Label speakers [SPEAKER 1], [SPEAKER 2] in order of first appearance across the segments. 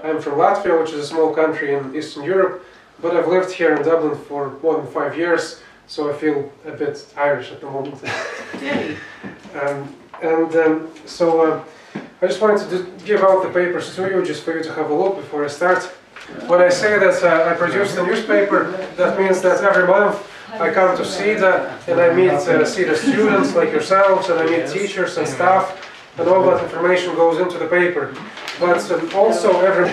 [SPEAKER 1] I'm from Latvia, which is a small country in Eastern Europe, but I've lived here in Dublin for more than 5 years, so I feel a bit Irish at the moment. I just wanted to give out the papers to you, just for you to have a look before I start. When I say that I produce the newspaper, that means that every month I come to SEDA and I meet SEDA students like yourselves, and I meet teachers and staff, and all that information goes into the paper. But also every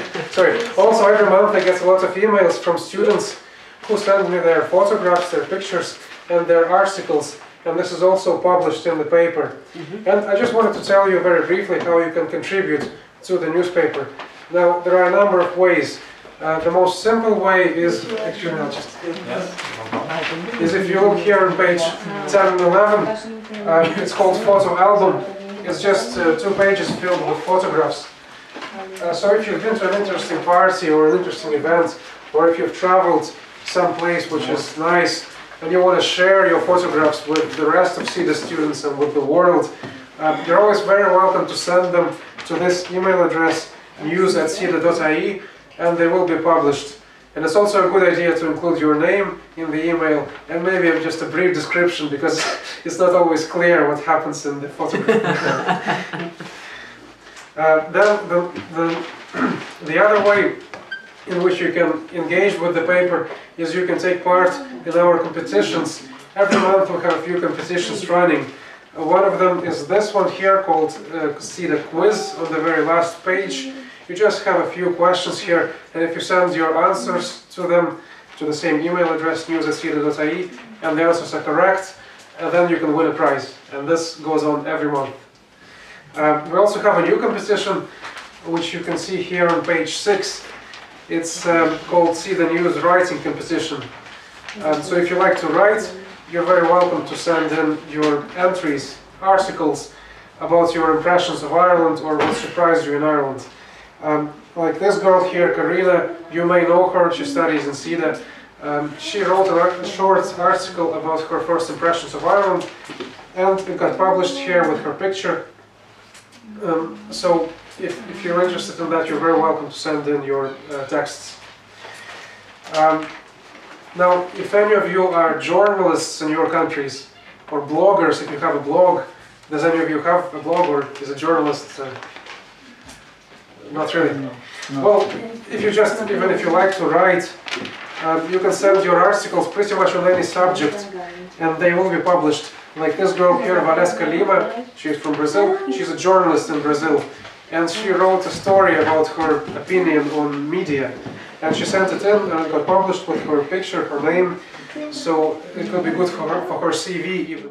[SPEAKER 1] month I get a lot of emails from students who send me their photographs, their pictures, and their articles, and this is also published in the paper. And I just wanted to tell you very briefly how you can contribute to the newspaper. Now, there are a number of ways. The most simple way is, actually I'll just, is if you look here on page 10 and 11, it's called photo album. It's just 2 pages filled with photographs. So if you've been to an interesting party or an interesting event, or if you've traveled someplace which is nice, and you want to share your photographs with the rest of SEDA students and with the world, you're always very welcome to send them to this email address, news@seda.ie, and they will be published. And it's also a good idea to include your name in the email, and maybe just a brief description, because it's not always clear what happens in the photograph. The other way in which you can engage with the paper is you can take part in our competitions. Every month we have a few competitions running. One of them is this one here, called SEDA Quiz, on the very last page. You just have a few questions here, and if you send your answers to them, to the same email address, news@seda.ie, and the answers are correct, then you can win a prize. And this goes on every month. We also have a new competition, which you can see here on page 6. It's called SEDA News Writing Competition. So if you like to write, you're very welcome to send in your entries, articles about your impressions of Ireland or what surprised you in Ireland. Like this girl here, Karina, you may know her, she studies in SEDA. She wrote a short article about her first impressions of Ireland, and it got published here with her picture. So if you're interested in that, you're very welcome to send in your texts. Now, if any of you are journalists in your countries, or bloggers, if you have a blog, does any of you have a blog or is a journalist? Not really. No. Well, even if you like to write, you can send your articles pretty much on any subject, and they will be published. Like this girl here, Valesca Lima, she's from Brazil, she's a journalist in Brazil, and she wrote a story about her opinion on media, and she sent it in, and it got published with her picture, her name, so it could be good for her CV even.